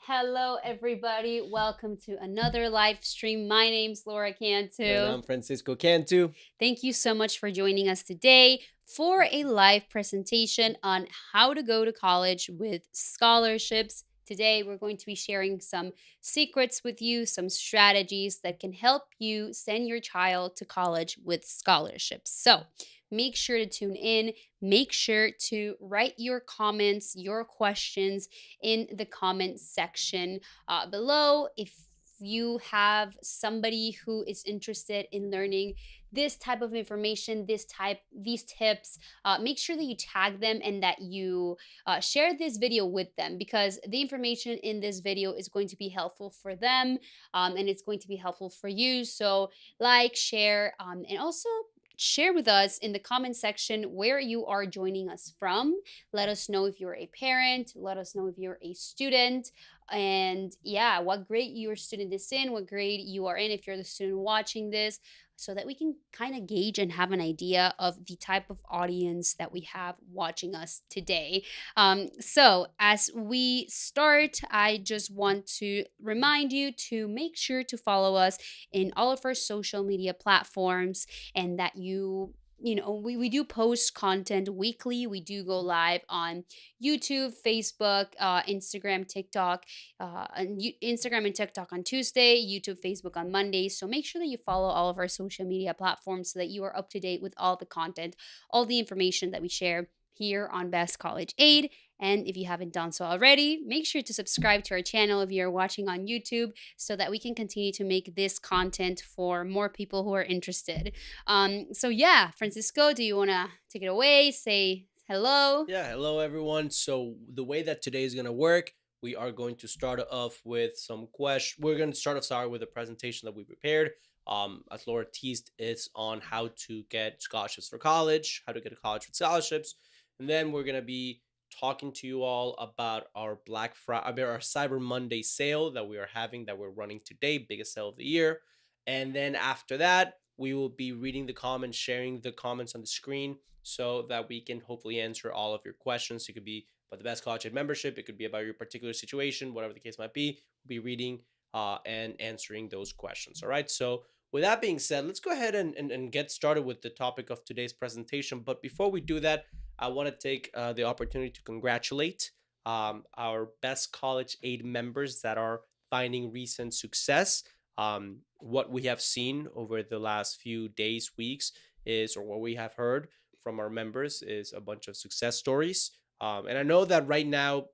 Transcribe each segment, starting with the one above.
Hello, everybody. Welcome to another live stream. My name's Laura And Cantu. I'm Francisco Cantu. Thank you so much for joining us today for a live presentation on how to go to college with scholarships. Today, we're going to be sharing some secrets with you, some strategies that can help you send your child to college with scholarships. So, make sure to tune in. Make sure to write your comments, your questions in the comment section below. If you have somebody who is interested in learning this type of information, these tips, make sure that you tag them and that you share this video with them, because the information in this video is going to be helpful for them, and it's going to be helpful for you. So like, share, and also share with us in the comment section where you are joining us from. Let us know if you're a parent, let us know if you're a student, and yeah, what grade your student is in, what grade you are in if you're the student watching this, so that we can kind of gauge and have an idea of the type of audience that we have watching us today. So, as we start, I just want to remind you to make sure to follow us in all of our social media platforms, and that we do post content weekly. We do go live on YouTube, Facebook, Instagram, TikTok, Instagram and TikTok on Tuesday, YouTube, Facebook on Monday. So make sure that you follow all of our social media platforms so that you are up to date with all the content, all the information that we share here on Best College Aid. And if you haven't done so already, make sure to subscribe to our channel if you're watching on YouTube, so that we can continue to make this content for more people who are interested. So yeah, Francisco, do you want to take it away? Say hello. Yeah, hello everyone. So the way that today is gonna work, we are going to start off with some questions. We're going to start off, sorry, with a presentation that we prepared. As Laura teased, it's on how to get scholarships for college, how to get to college with scholarships, and then we're gonna be talking to you all about our Black Friday, about our Cyber Monday sale that we are having, that we're running today, biggest sale of the year. And then after that, we will be reading the comments, sharing the comments on the screen, so that we can hopefully answer all of your questions. It could be about the Best College Ed membership, it could be about your particular situation, whatever the case might be. We'll be reading and answering those questions. All right. So, with that being said, let's go ahead and get started with the topic of today's presentation. But before we do that, I want to take the opportunity to congratulate our Best College Aid members that are finding recent success. What we have seen over the last few days, weeks, is, or what we have heard from our members, is a bunch of success stories. And I know that right now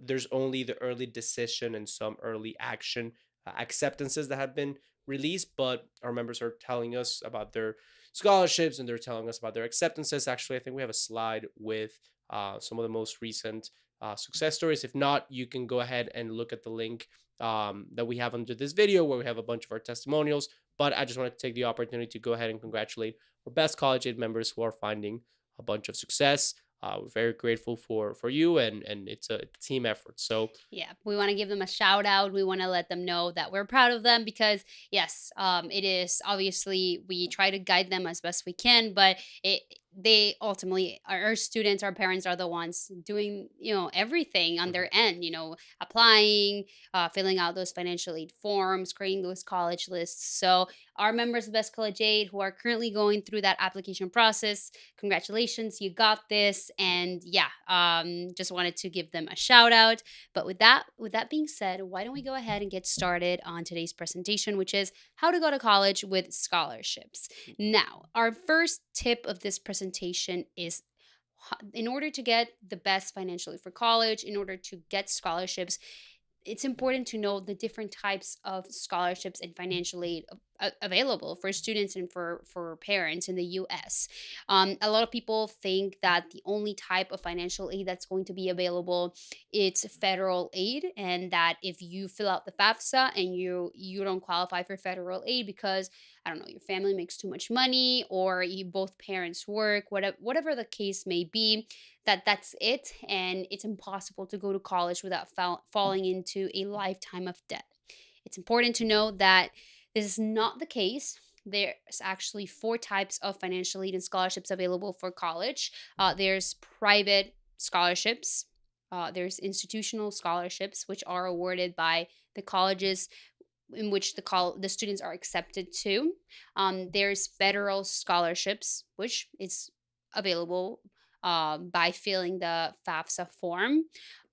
there's only the early decision and some early action acceptances that have been released, but our members are telling us about their scholarships and they're telling us about their acceptances. Actually, I think we have a slide with some of the most recent success stories. If not, you can go ahead and look at the link that we have under this video, where we have a bunch of our testimonials. But I just wanted to take the opportunity to go ahead and congratulate our Best College Aid members who are finding a bunch of success. We're very grateful for you, and it's a team effort. So Yeah, we want to give them a shout out. We want to let them know that we're proud of them, because yes, it is obviously, we try to guide them as best we can, but they ultimately, our students, our parents are the ones doing everything on mhm. their end. Applying, filling out those financial aid forms, creating those college lists. So our members of Best College Aid who are currently going through that application process, congratulations, you got this. And yeah, just wanted to give them a shout out. But with that being said, why don't we go ahead and get started on today's presentation, which is how to go to college with scholarships. Now, our first tip of this presentation is, in order to get the best financially for college, in order to get scholarships, it's important to know the different types of scholarships and financial aid available for students and for parents in the U.S. A lot of people think that the only type of financial aid that's going to be available, it's federal aid, and that if you fill out the FAFSA and you don't qualify for federal aid because, I don't know, your family makes too much money, or you both parents work, whatever the case may be, that's it, and it's impossible to go to college without falling into a lifetime of debt. It's important to know that this is not the case. There's actually four types of financial aid and scholarships available for college. There's private scholarships, there's institutional scholarships, which are awarded by the colleges in which the students are accepted to. There's federal scholarships, which is available by filling the FAFSA form.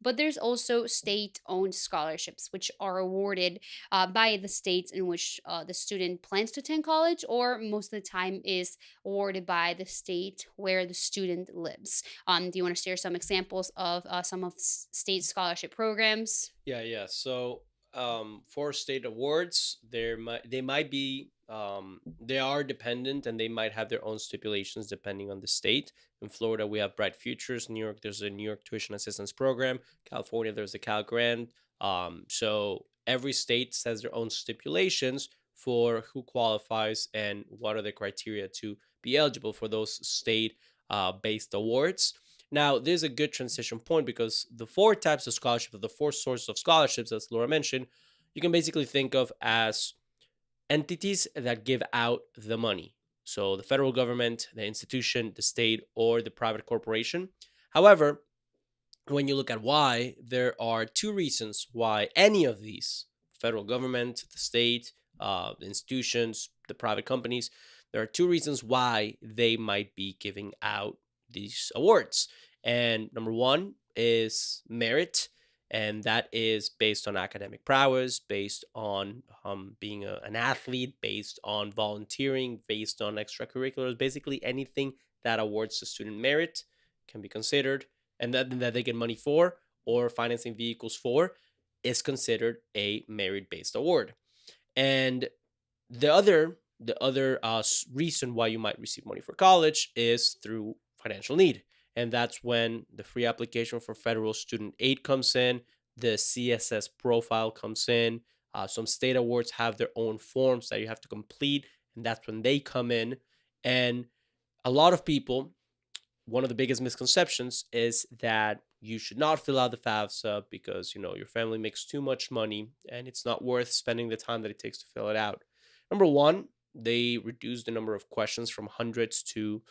But there's also state-owned scholarships, which are awarded by the states in which the student plans to attend college, or most of the time is awarded by the state where the student lives. Do you want to share some examples of some of state scholarship programs? Yeah. So, for state awards, they might be they are dependent, and they might have their own stipulations depending on the state. In Florida, we have Bright Futures. New York, there's a New York Tuition Assistance Program. California, there's the Cal Grant. So every state has their own stipulations for who qualifies and what are the criteria to be eligible for those state based awards. Now, there's a good transition point because the four types of scholarship, or the four sources of scholarships, as Laura mentioned, you can basically think of as entities that give out the money. So the federal government, the institution, the state, or the private corporation. However, when you look at why, there are two reasons why any of these, federal government, the state, the institutions, the private companies, there are two reasons why they might be giving out these awards. And number one is merit, and that is based on academic prowess, based on being an athlete, based on volunteering, based on extracurriculars. Basically anything that awards the student merit can be considered, and that they get money for or financing vehicles for is considered a merit based award. And the other reason why you might receive money for college is through financial need, and that's when the free application for federal student aid comes in, the CSS profile comes in. Some state awards have their own forms that you have to complete, and that's when they come in. And a lot of people, one of the biggest misconceptions is that you should not fill out the FAFSA because your family makes too much money and it's not worth spending the time that it takes to fill it out. Number one, they reduce the number of questions from hundreds to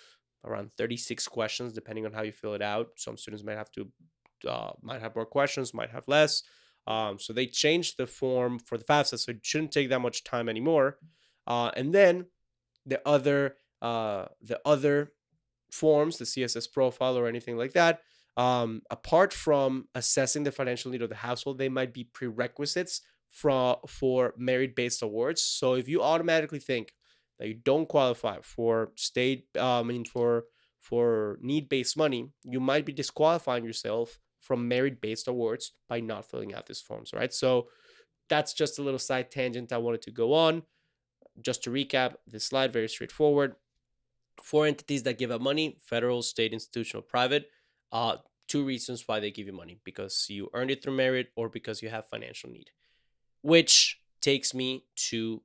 around 36 questions, depending on how you fill it out. Some students might have more questions, might have less. So they changed the form for the FAFSA, so it shouldn't take that much time anymore. And then the other forms, the CSS profile or anything like that, apart from assessing the financial need of the household, they might be prerequisites for merit based awards. So if you automatically think that you don't qualify for state, for need based money, you might be disqualifying yourself from merit based awards by not filling out these forms, right? So that's just a little side tangent I wanted to go on. Just to recap this slide, very straightforward. Four entities that give out money: federal, state, institutional, private. Two reasons why they give you money: because you earned it through merit or because you have financial need. Which takes me to,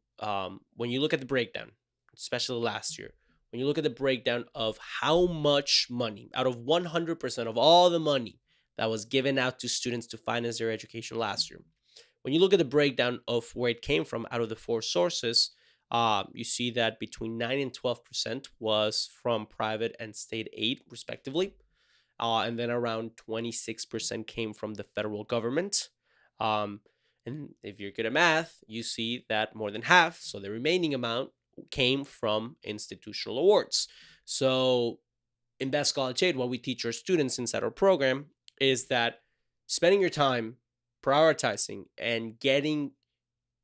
when you look at the breakdown, especially last year, when you look at the breakdown of how much money out of 100% of all the money that was given out to students to finance their education last year, when you look at the breakdown of where it came from out of the four sources, you see that between 9 and 12% was from private and state aid, respectively. And then around 26% came from the federal government. Um, and if you're good at math, you see that more than half, so the remaining amount, came from institutional awards. So in Best College Aid, what we teach our students inside our program is that spending your time prioritizing and getting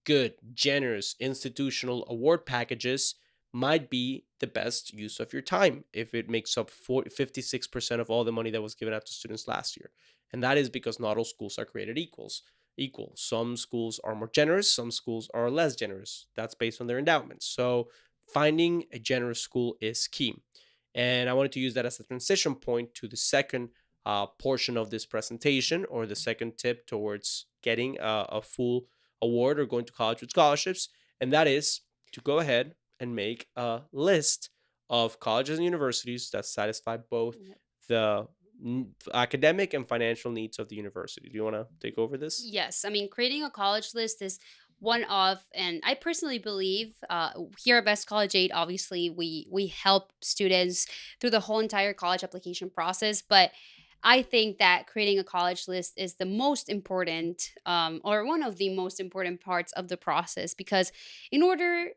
good, generous institutional award packages might be the best use of your time if it makes up 56% of all the money that was given out to students last year. And that is because not all schools are created equal. Some schools are more generous, some schools are less generous. That's based on their endowments. So finding a generous school is key. And I wanted to use that as a transition point to the second portion of this presentation, or the second tip towards getting a full award or going to college with scholarships. And that is to go ahead and make a list of colleges and universities that satisfy both the academic and financial needs of the university. Do you want to take over this? Yes, I mean, creating a college list is one of, and I personally believe here at Best College Aid, obviously we help students through the whole entire college application process. But I think that creating a college list is the most important, or one of the most important parts of the process, because in order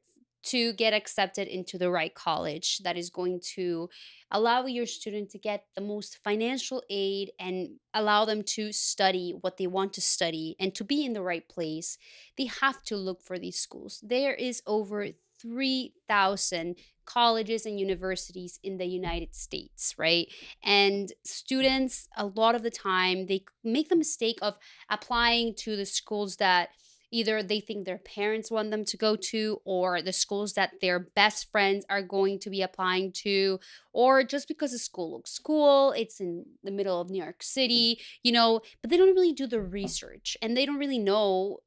to get accepted into the right college that is going to allow your student to get the most financial aid and allow them to study what they want to study and to be in the right place, they have to look for these schools. There is over 3,000 colleges and universities in the United States, right? And students, a lot of the time, they make the mistake of applying to the schools that either they think their parents want them to go to, or the schools that their best friends are going to be applying to, or just because the school looks cool, it's in the middle of New York City, but they don't really do the research, and they don't really know,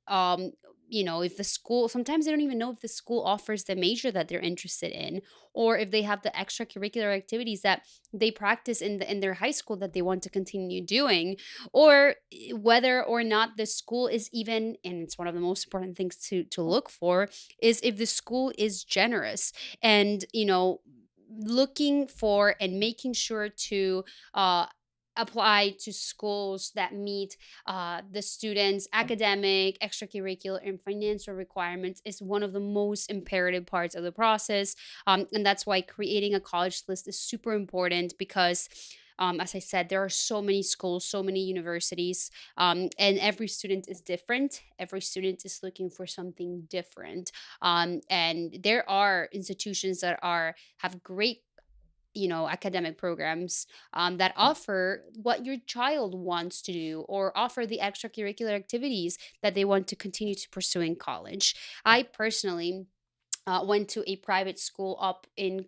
if the school, sometimes they don't even know if the school offers the major that they're interested in, or if they have the extracurricular activities that they practice in their high school that they want to continue doing, or whether or not the school is even, and it's one of the most important things to look for, is if the school is generous, and looking for and making sure to uh apply to schools that meet the students' academic, extracurricular, and financial requirements is one of the most imperative parts of the process. And that's why creating a college list is super important, because as I said, there are so many schools, so many universities, and every student is different. Every student is looking for something different, and there are institutions that are have great academic programs that offer what your child wants to do, or offer the extracurricular activities that they want to continue to pursue in college. I personally went to a private school up in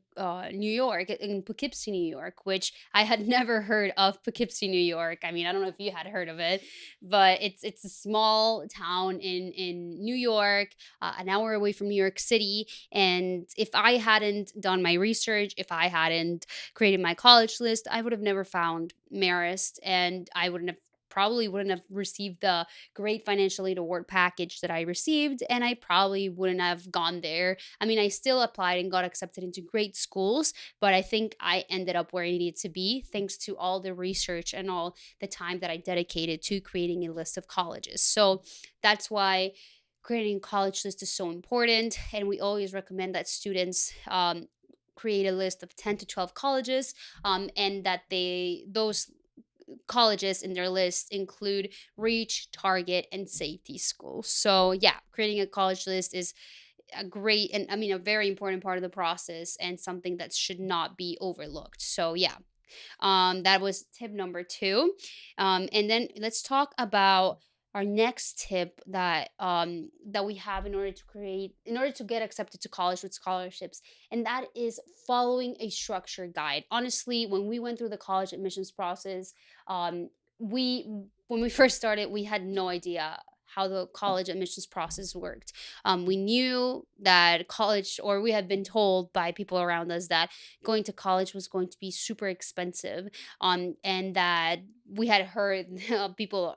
New York, in Poughkeepsie, New York, which I had never heard of. Poughkeepsie, New York. I mean, I don't know if you had heard of it, but it's a small town in New York, an hour away from New York City. And if I hadn't done my research, if I hadn't created my college list, I would have never found Marist, and I wouldn't have probably wouldn't have received the great financial aid award package that I received, and I probably wouldn't have gone there. I mean, I still applied and got accepted into great schools, but I think I ended up where I needed to be thanks to all the research and all the time that I dedicated to creating a list of colleges. So that's why creating a college list is so important. And we always recommend that students create a list of 10 to 12 colleges, and that those colleges in their list include reach, target, and safety schools. So, yeah, creating a college list is a great, and I mean, a very important part of the process, and something that should not be overlooked. So, yeah, that was tip number two. And then let's talk about our next tip that we have in order to get accepted to college with scholarships, and that is following a structured guide. Honestly, when we went through the college admissions process, we when we first started, we had no idea how the college admissions process worked. We knew that college, or we had been told by people around us, that going to college was going to be super expensive, and that we had heard people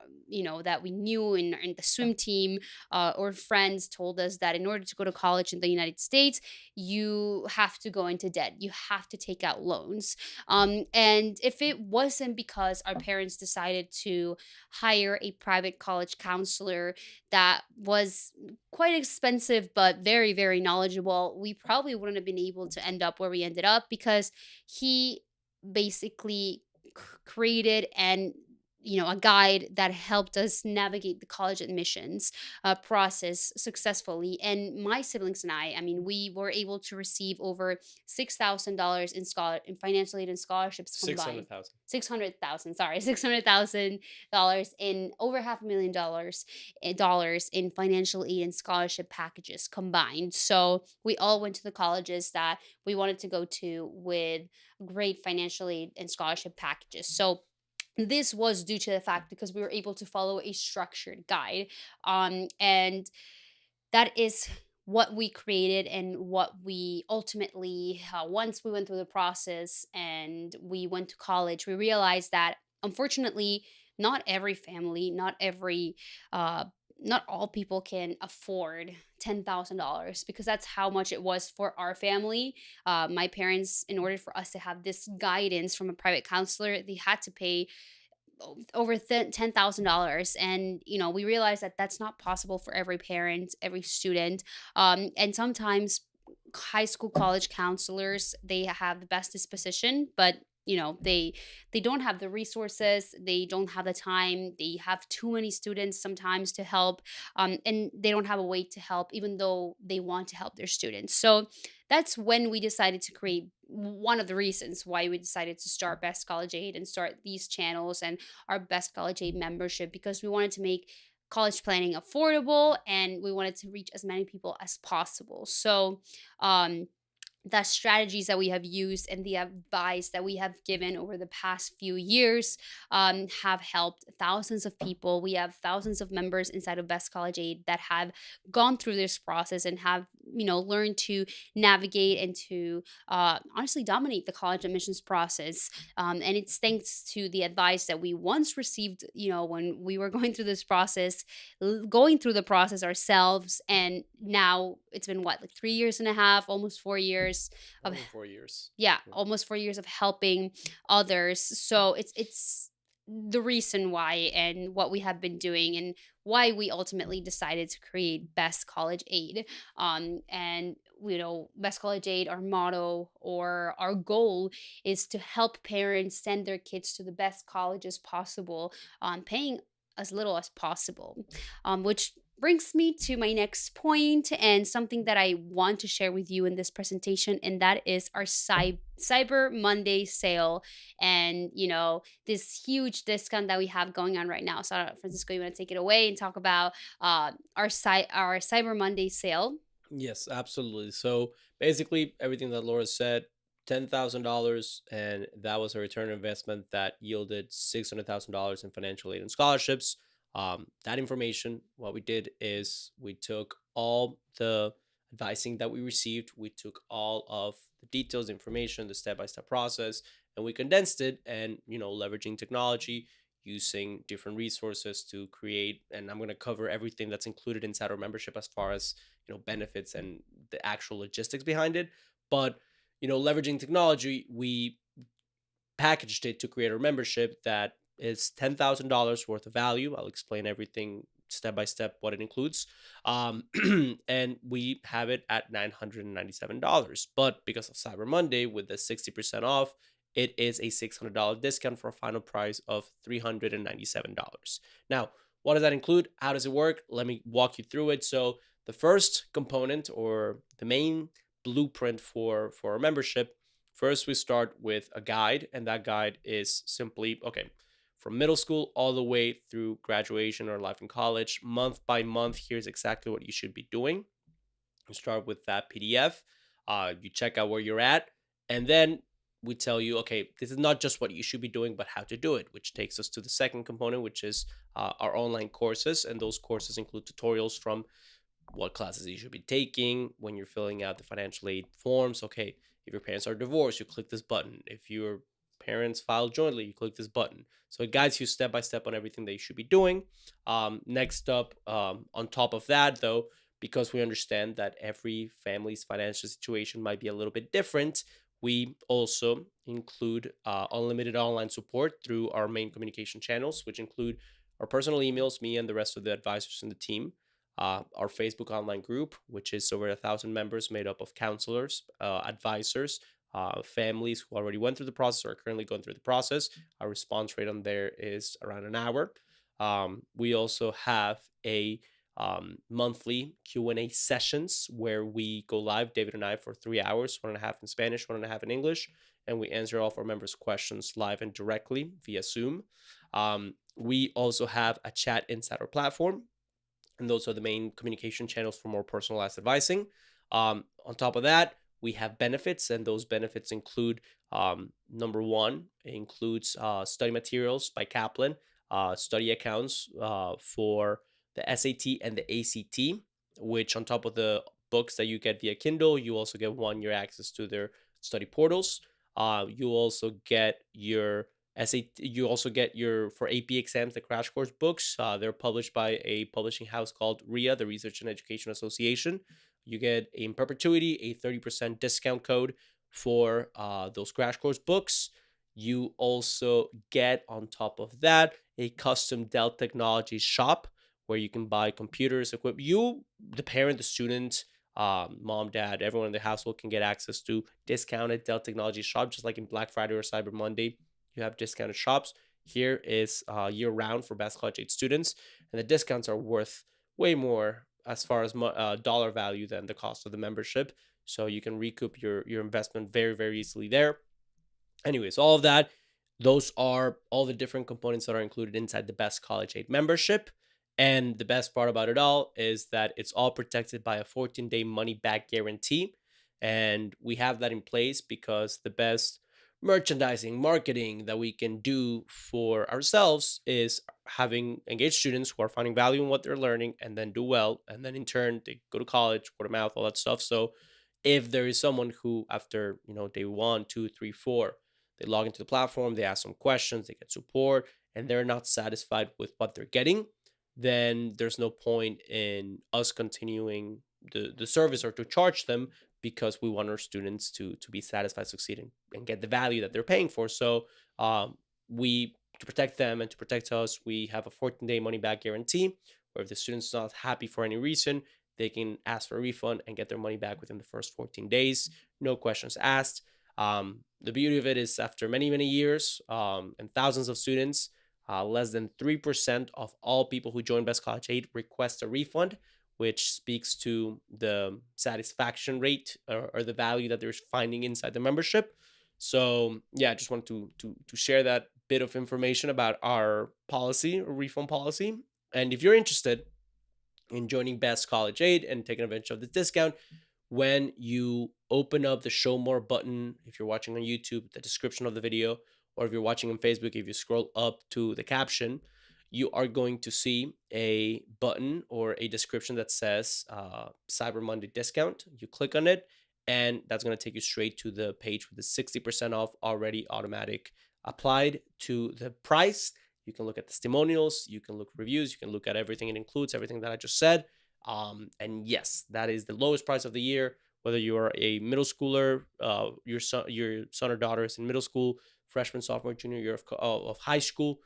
that we knew in the swim team, or friends told us that in order to go to college in the United States, you have to go into debt, you have to take out loans, and if it wasn't because our parents decided to hire a private college counselor that was quite expensive but very, very knowledgeable, we probably wouldn't have been able to end up where we ended up, because he basically created and a guide that helped us navigate the college admissions process successfully. And my siblings and I mean, we were able to receive over $6,000 in financial aid and scholarships Six hundred combined. thousand. 600,000, sorry, $600,000, in over half a million dollars in financial aid and scholarship packages combined. So we all went to the colleges that we wanted to go to with great financial aid and scholarship packages. So this was due to the fact because we were able to follow a structured guide, and that is what we created, and what we ultimately, once we went through the process and we went to college, we realized that unfortunately not every family, uh, not all people can afford $10,000, because that's how much it was for our family. My parents, in order for us to have this guidance from a private counselor, they had to pay over $10,000. And we realize that that's not possible for every parent, every student. And sometimes high school college counselors, they have the best disposition, but they don't have the resources, they don't have the time, they have too many students sometimes to help, and they don't have a way to help even though they want to help their students. So that's when we decided to create, one of the reasons why we decided to start Best College Aid and start these channels and our Best College Aid membership, because we wanted to make college planning affordable and we wanted to reach as many people as possible. So um the strategies that we have used and the advice that we have given over the past few years have helped thousands of people. We have thousands of members inside of Best College Aid that have gone through this process and have learned to navigate and to honestly dominate the college admissions process. And it's thanks to the advice that we once received, when we were going through this process, going through the process ourselves. And now it's been what, like 3 years and a half, almost 4 years of, More than 4 years. yeah, Yeah. almost 4 years of helping others. So it's the reason why and what we have been doing and why we ultimately decided to create Best College Aid. And Best College Aid, our motto or our goal is to help parents send their kids to the best colleges possible, paying as little as possible. Which brings me to my next point and something that I want to share with you in this presentation, and that is our Cyber Monday sale. And this huge discount that we have going on right now. So, Francisco, you want to take it away and talk about our Cyber Monday sale? Yes, absolutely. So basically, everything that Laura said, $10,000, and that was a return on investment that yielded $600,000 in financial aid and scholarships. That information, what we did is we took all the advising that we received, we took all of the details, information, the step-by-step process, and we condensed it. And leveraging technology, using different resources to create. And I'm going to cover everything that's included inside our membership as far as benefits and the actual logistics behind it. But leveraging technology, we packaged it to create a membership that is $10,000 worth of value. I'll explain everything step by step what it includes. um, and we have it at $997, but because of Cyber Monday with the 60% off, it is a $600 discount for a final price of $397. Now, what does that include? How does it work? Let me walk you through it. So the first component, or the main blueprint for our membership, first we start with a guide, and that guide is simply, okay, from middle school all the way through graduation or life in college, month by month, here's exactly what you should be doing. You start with that PDF, you check out where you're at, and then we tell you, okay, this is not just what you should be doing, but how to do it, which takes us to the second component, which is our online courses. And those courses include tutorials from what classes you should be taking when you're filling out the financial aid forms. Okay, if your parents are divorced, you click this button. If your parents file jointly, you click this button. So it guides you step by step on everything that you should be doing. Next up, on top of that, though, because we understand that every family's financial situation might be a little bit different, we also include unlimited online support through our main communication channels, which include our personal emails, me and the rest of the advisors in the team, our Facebook online group, which is over 1,000 members made up of counselors, advisors, families who already went through the process or are currently going through the process. Our response rate on there is around an hour. We also have a monthly Q&A sessions where we go live, David and I, for 3 hours, 1.5 in Spanish, 1.5 in English, and we answer all of our members' questions live and directly via Zoom. We also have a chat inside our platform, and those are the main communication channels for more personalized advising. On top of that, we have benefits, and those benefits include, number one, it includes study materials by Kaplan, study accounts for the SAT and the ACT, which on top of the books that you get via Kindle, you also get 1 year access to their study portals. You also get your SAT, you also get your, for AP exams, the crash course books. They're published by a publishing house called RIA, the Research and Education Association. You get in perpetuity a 30% discount code for those crash course books. You also get on top of that a custom Dell technology shop where you can buy computers, equipment. You, the parent, the student, mom, dad, everyone in the household can get access to discounted Dell technology shop, just like in Black Friday or Cyber Monday. You have discounted shops. Here is year round for Best College Age students, and the discounts are worth way more as far as dollar value than the cost of the membership. So you can recoup your investment very very easily there. Anyways, all of that, those are all the different components that are included inside the Best College Aid membership. And the best part about it all is that it's all protected by a 14-day money back guarantee. And we have that in place because the best merchandising, marketing that we can do for ourselves is having engaged students who are finding value in what they're learning and then do well. And then in turn, they go to college, word of mouth, all that stuff. So if there is someone who, after day one, two, three, four, they log into the platform, they ask some questions, they get support, and they're not satisfied with what they're getting, then there's no point in us continuing the service or to charge them because we want our students to be satisfied, succeed, and get the value that they're paying for. So we to protect them and to protect us, we have a 14-day money back guarantee. Where if the student's not happy for any reason, they can ask for a refund and get their money back within the first 14 days. No questions asked. The beauty of it is after many, many years and thousands of students, less than 3% of all people who join Best College Aid request a refund, which speaks to the satisfaction rate or the value that they're finding inside the membership. So yeah, I just wanted to share that bit of information about our policy, or refund policy. And if you're interested in joining Best College Aid and taking advantage of the discount, when you open up the show more button, if you're watching on YouTube, the description of the video, or if you're watching on Facebook, if you scroll up to the caption, you are going to see a button or a description that says Cyber Monday discount. You click on it, and that's going to take you straight to the page with the 60% off already automatic applied to the price. You can look at testimonials, you can look at reviews, you can look at everything it includes, everything that I just said. And yes, that is the lowest price of the year. Whether you're a middle schooler, your son or daughter is in middle school, freshman, sophomore, junior year of high school,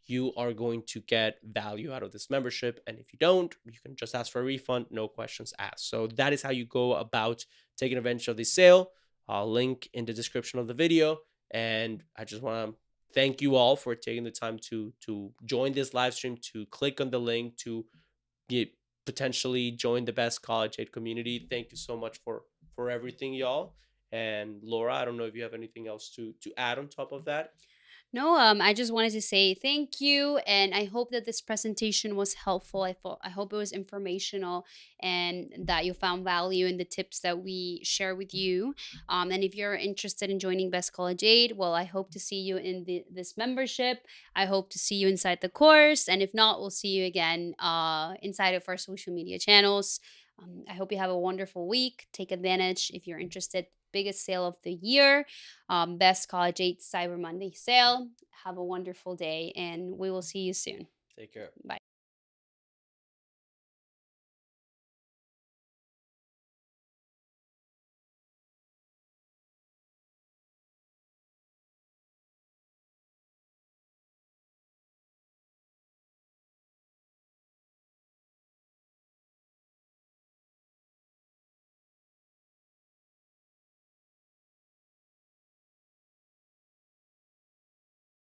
you are going to get value out of this membership. And if you don't, you can just ask for a refund, no questions asked. So that is how you go about taking advantage of this sale. I'll link in the description of the video. And I just want to thank you all for taking the time to join this live stream, to click on the link, to get potentially join the Best College Aid community. Thank you so much for everything, y'all. And Laura, I don't know if you have anything else to add on top of that. No, I just wanted to say thank you, and I hope that this presentation was helpful. I hope it was informational, and that you found value in the tips that we share with you. And if you're interested in joining Best College Aid, well, I hope to see you in this membership. I hope to see you inside the course, and if not, we'll see you again inside of our social media channels. I hope you have a wonderful week. Take advantage if you're interested. Biggest sale of the year, Best College 8 Cyber Monday sale. Have a wonderful day, and we will see you soon. Take care. Bye.